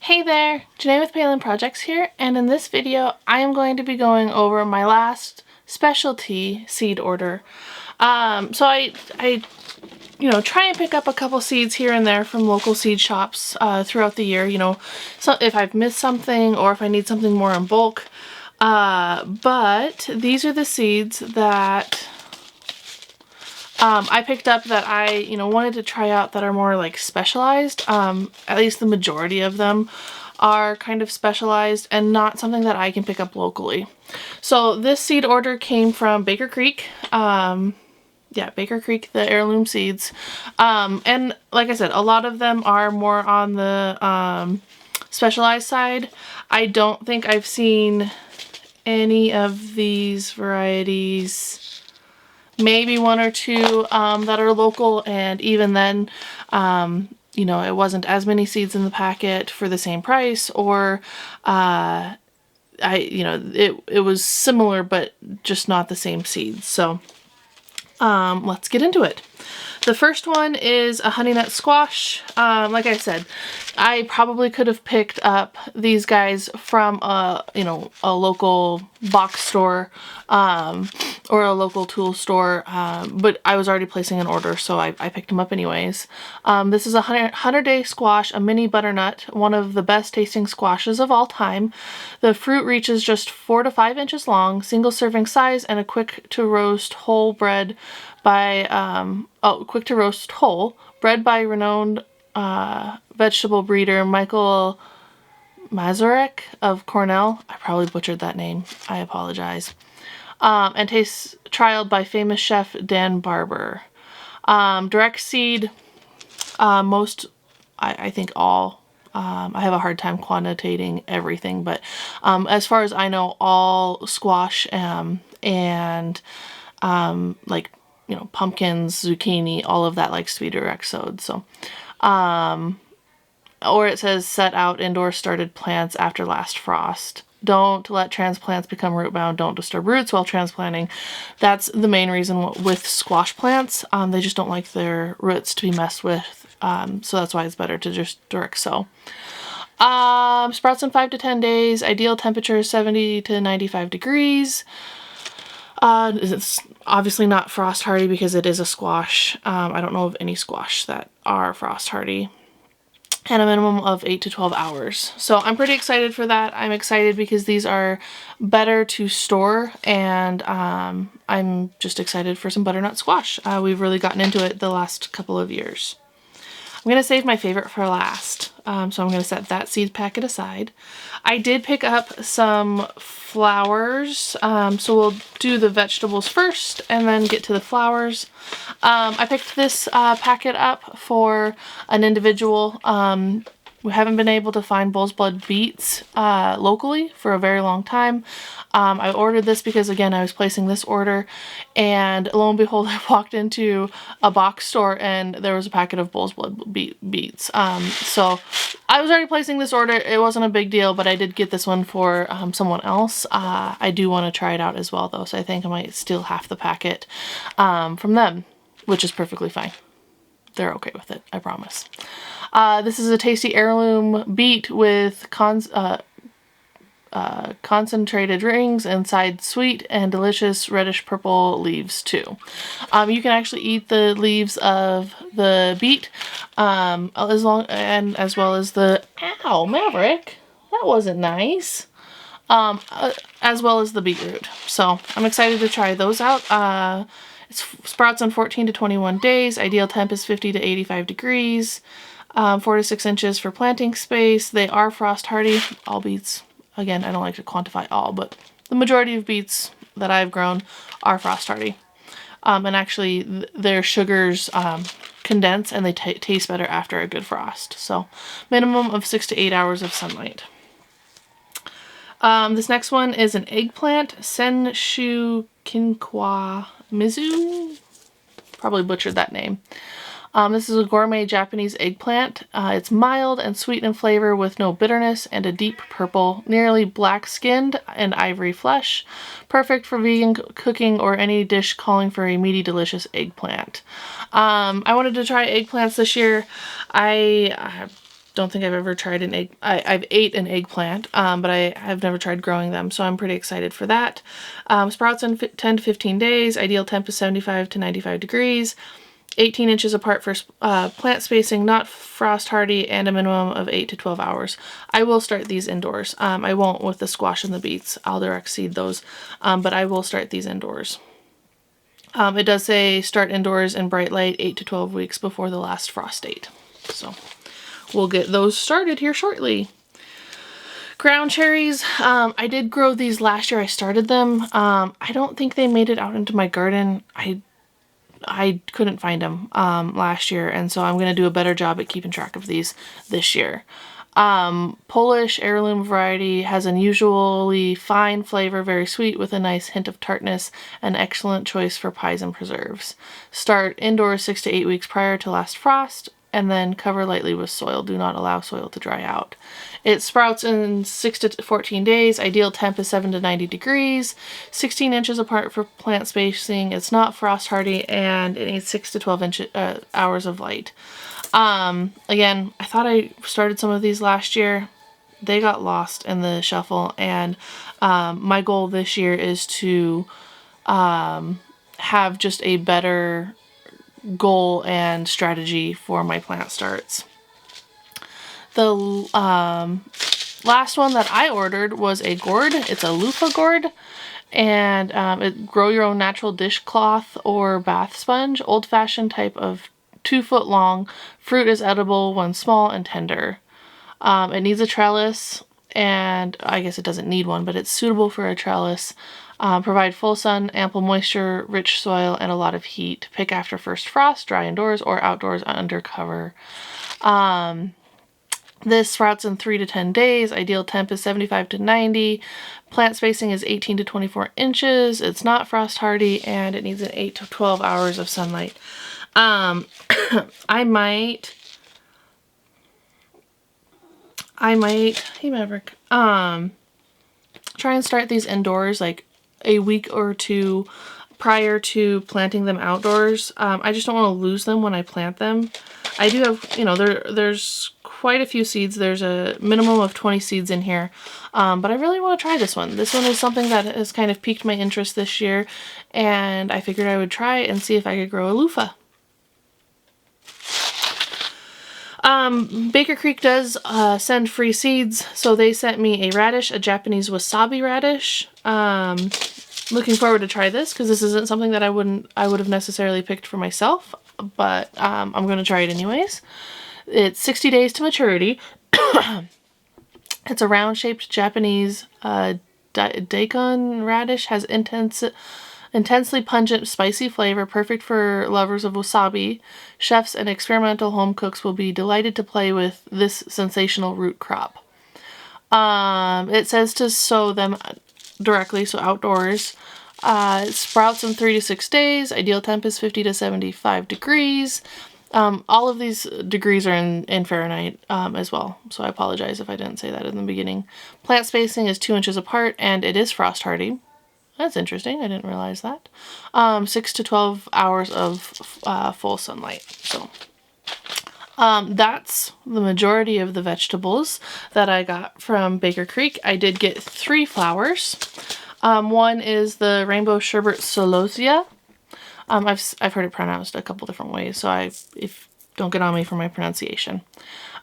Hey there, Janae with Palin Projects here, and in this video I am going to be going over my last specialty seed order. So I try and pick up a couple seeds here and there from local seed shops throughout the year, so if I've missed something or if I need something more in bulk. But these are the seeds that I picked up that I, wanted to try out that are more like specialized. At least the majority of them are kind of specialized and not something that I can pick up locally. So this seed order came from Baker Creek. Yeah, Baker Creek, the Heirloom Seeds. And like I said, a lot of them are more on the specialized side. I don't think I've seen any of these varieties. Maybe one or two that are local, and even then, it wasn't as many seeds in the packet for the same price, or it was similar but just not the same seeds. So let's get into it. The first one is a honey nut squash. Like I said, I probably could have picked up these guys from a local box store or a local tool store, but I was already placing an order, so I picked them up anyways. This is a 100-day squash, a mini butternut, one of the best tasting squashes of all time. The fruit reaches just 4 to 5 inches long, single serving size, and a quick to roast whole bred by renowned vegetable breeder Michael Mazurek of Cornell. I probably butchered that name. I apologize. And tastes trialed by famous chef Dan Barber. Direct seed, I think all. I have a hard time quantitating everything, but as far as I know, all squash and pumpkins, zucchini, all of that likes to be direct sowed. So, or it says set out indoor started plants after last frost. Don't let transplants become root bound. Don't disturb roots while transplanting. That's the main reason with squash plants. They just don't like their roots to be messed with. So that's why it's better to just direct sow. Sprouts in 5 to 10 days. Ideal temperature 70 to 95 degrees. It's obviously not frost hardy because it is a squash. I don't know of any squash that are frost hardy. And a minimum of 8 to 12 hours. So I'm pretty excited for that. I'm excited because these are better to store, and I'm just excited for some butternut squash. We've really gotten into it the last couple of years. I'm going to save my favorite for last, so I'm going to set that seed packet aside. I did pick up some flowers, so we'll do the vegetables first and then get to the flowers. I picked this packet up for an individual. We haven't been able to find bull's blood beets locally for a very long time. I ordered this because, again, I was placing this order, and lo and behold, I walked into a box store and there was a packet of bull's blood beets. So I was already placing this order. It wasn't a big deal, but I did get this one for someone else. I do want to try it out as well, though, so I think I might steal half the packet from them, which is perfectly fine. They're okay with it, I promise. This is a tasty heirloom beet with concentrated rings, inside sweet and delicious reddish purple leaves too. You can actually eat the leaves of the beet as well as the Maverick, that wasn't nice. As well as the beetroot. So I'm excited to try those out. It sprouts in 14 to 21 days. Ideal temp is 50 to 85 degrees. 4 to 6 inches for planting space. They are frost hardy. All beets, again, I don't like to quantify all, but the majority of beets that I've grown are frost hardy. And actually their sugars condense and they taste better after a good frost. So minimum of 6 to 8 hours of sunlight. This next one is an eggplant, Senshu Kinkwa Mizu. Probably butchered that name. This is a gourmet Japanese eggplant. It's mild and sweet in flavor with no bitterness and a deep purple, nearly black-skinned and ivory flesh. Perfect for vegan cooking or any dish calling for a meaty, delicious eggplant. I wanted to try eggplants this year. I don't think I've ever tried an egg. I've ate an eggplant, but I have never tried growing them, so I'm pretty excited for that. Sprouts in 10 to 15 days. Ideal temp is 75 to 95 degrees. 18 inches apart for plant spacing, not frost hardy, and a minimum of 8 to 12 hours. I will start these indoors. I won't with the squash and the beets. I'll direct seed those, but I will start these indoors. It does say start indoors in bright light 8 to 12 weeks before the last frost date. So we'll get those started here shortly. Ground cherries, I did grow these last year. I started them. I don't think they made it out into my garden. I couldn't find them last year, and so I'm going to do a better job at keeping track of these this year. Polish heirloom variety has unusually fine flavor, very sweet with a nice hint of tartness, an excellent choice for pies and preserves. Start indoors 6 to 8 weeks prior to last frost, and then cover lightly with soil. Do not allow soil to dry out. It sprouts in 6 to 14 days. Ideal temp is 7 to 90 degrees. 16 inches apart for plant spacing. It's not frost hardy, and it needs 6 to 12 hours of light. Again, I thought I started some of these last year. They got lost in the shuffle, and my goal this year is to have just a better goal and strategy for my plant starts. The last one that I ordered was a gourd. It's a loofah gourd, and it grow your own natural dishcloth or bath sponge, old-fashioned type of 2 foot long. Fruit is edible when small and tender. It needs a trellis, and I guess it doesn't need one, but it's suitable for a trellis. Provide full sun, ample moisture, rich soil, and a lot of heat. Pick after first frost, dry indoors or outdoors under cover. This sprouts in 3 to 10 days. Ideal temp is 75 to 90. Plant spacing is 18 to 24 inches. It's not frost hardy, and it needs an 8 to 12 hours of sunlight. I might, hey Maverick, try and start these indoors like a week or two prior to planting them outdoors. I just don't want to lose them when I plant them. I do have, you know, there's quite a few seeds. There's a minimum of 20 seeds in here, but I really want to try this one. This one is something that has kind of piqued my interest this year, and I figured I would try and see if I could grow a loofah. Baker Creek does send free seeds, so they sent me a radish, a Japanese wasabi radish. Looking forward to try this because this isn't something that I would have necessarily picked for myself, but I'm going to try it anyways. It's 60 days to maturity. It's a round-shaped Japanese daikon radish, has intensely pungent, spicy flavor, perfect for lovers of wasabi. Chefs and experimental home cooks will be delighted to play with this sensational root crop. It says to sow them directly, so outdoors. It sprouts in 3 to 6 days. Ideal temp is 50 to 75 degrees. All of these degrees are in Fahrenheit as well, so I apologize if I didn't say that in the beginning. Plant spacing is 2 inches apart, and it is frost hardy. That's interesting. I didn't realize that. 6 to 12 hours of full sunlight. So that's the majority of the vegetables that I got from Baker Creek. I did get 3 flowers. One is the rainbow sherbet celosia. I've heard it pronounced a couple different ways, so don't get on me for my pronunciation.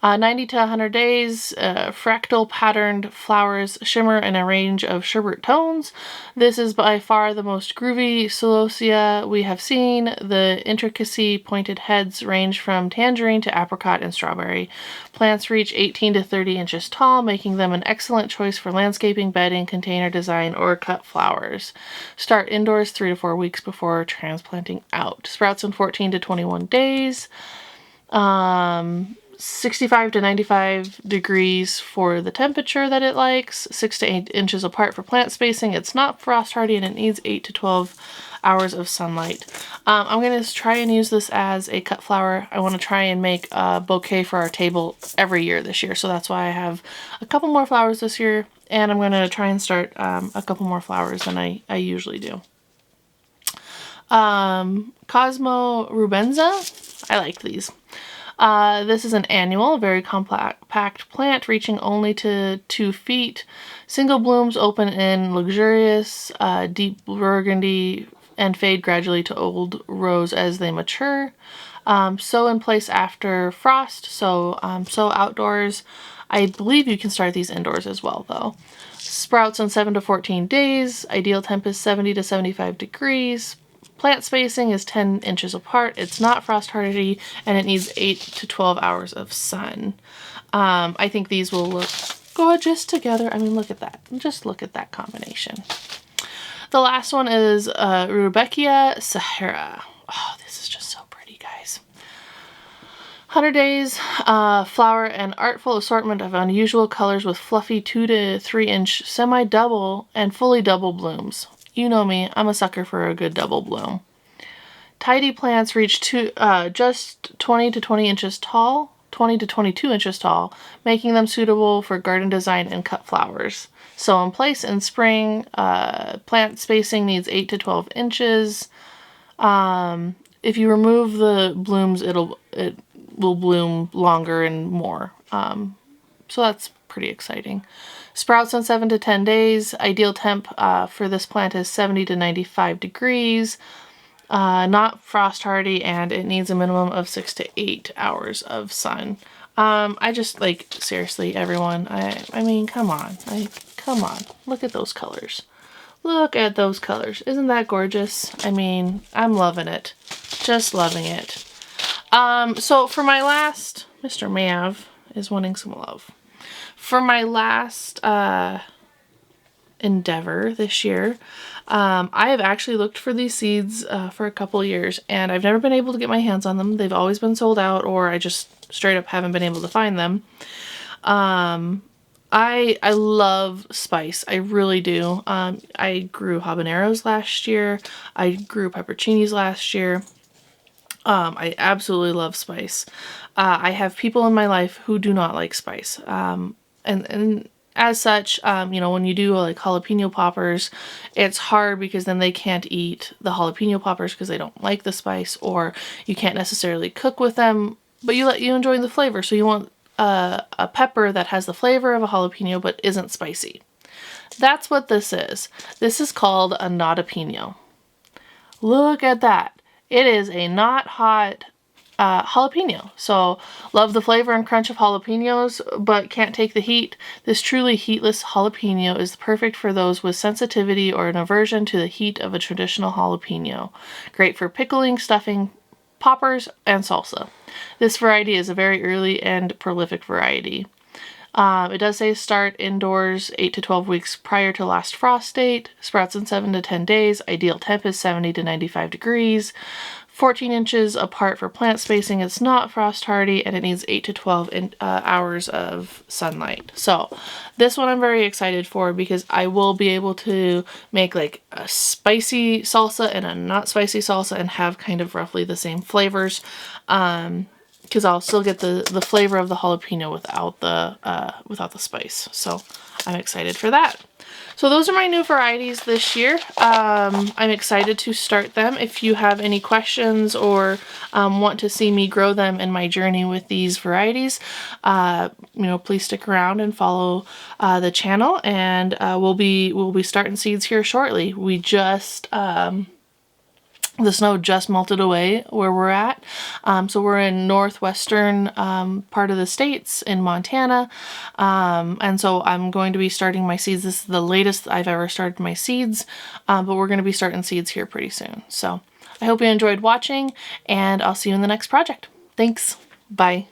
90 to 100 days, fractal patterned flowers shimmer in a range of sherbet tones. This is by far the most groovy celosia we have seen. The intricacy pointed heads range from tangerine to apricot and strawberry. Plants reach 18 to 30 inches tall, making them an excellent choice for landscaping, bedding, container design, or cut flowers. Start indoors 3 to 4 weeks before transplanting out. Sprouts in 14 to 21 days. 65 to 95 degrees for the temperature that it likes, 6 to 8 inches apart for plant spacing. It's not frost hardy, and it needs 8 to 12 hours of sunlight. I'm going to try and use this as a cut flower. I want to try and make a bouquet for our table every year this year, so that's why I have a couple more flowers this year, and I'm going to try and start a couple more flowers than I usually do. Cosmo rubenza, I like these. This is an annual, very compact plant reaching only to 2 feet. Single blooms open in luxurious, deep burgundy and fade gradually to old rose as they mature. Sow in place after frost, so outdoors. I believe you can start these indoors as well though. Sprouts in 7 to 14 days. Ideal temp is 70 to 75 degrees. Plant spacing is 10 inches apart. It's not frost hardy and it needs 8 to 12 hours of sun. I think these will look gorgeous together. I mean, look at that. Just look at that combination. The last one is Rudbeckia Sahara. Oh, this is just so pretty, guys. 100 days, flower and artful assortment of unusual colors with fluffy 2 to 3 inch semi-double and fully double blooms. You know me, I'm a sucker for a good double bloom. Tidy plants reach just 20 to 20 inches tall, 20 to 22 inches tall, making them suitable for garden design and cut flowers. Sow in place in spring. Plant spacing needs 8 to 12 inches. If you remove the blooms, it will bloom longer and more. So that's pretty exciting. Sprouts in 7 to 10 days. Ideal temp for this plant is 70 to 95 degrees. Not frost hardy, and it needs a minimum of 6 to 8 hours of sun. I just, like, seriously, everyone, I mean, come on. Come on. Look at those colors. Look at those colors. Isn't that gorgeous? I mean, I'm loving it. Just loving it. So for my last, Mr. Mav is wanting some love. For my last endeavor this year, I have actually looked for these seeds for a couple years, and I've never been able to get my hands on them. They've always been sold out, or I just straight up haven't been able to find them. I love spice. I really do. I grew habaneros last year. I grew pepperoncinis last year. I absolutely love spice. I have people in my life who do not like spice. And as such, you know, when you do like jalapeno poppers, it's hard because then they can't eat the jalapeno poppers because they don't like the spice, or you can't necessarily cook with them, but you enjoy the flavor. So you want a pepper that has the flavor of a jalapeno but isn't spicy. That's what this is. This is called a notapino. Look at that. It is a not hot jalapeno. So love the flavor and crunch of jalapenos, but can't take the heat. This truly heatless jalapeno is perfect for those with sensitivity or an aversion to the heat of a traditional jalapeno. Great for pickling, stuffing, poppers, and salsa. This variety is a very early and prolific variety. It does say start indoors 8 to 12 weeks prior to last frost date. Sprouts in 7 to 10 days. Ideal temp is 70 to 95 degrees. 14 inches apart for plant spacing. It's not frost hardy, and it needs 8 to 12 hours of sunlight. So this one I'm very excited for because I will be able to make like a spicy salsa and a not spicy salsa and have kind of roughly the same flavors. Because I'll still get the flavor of the jalapeno without the spice. So I'm excited for that. So those are my new varieties this year. I'm excited to start them. If you have any questions or want to see me grow them in my journey with these varieties, you know, please stick around and follow the channel. And we'll be starting seeds here shortly. We just the snow just melted away where we're at. So we're in northwestern part of the states in Montana. And so I'm going to be starting my seeds. This is the latest I've ever started my seeds, but we're going to be starting seeds here pretty soon. So I hope you enjoyed watching, and I'll see you in the next project. Thanks. Bye.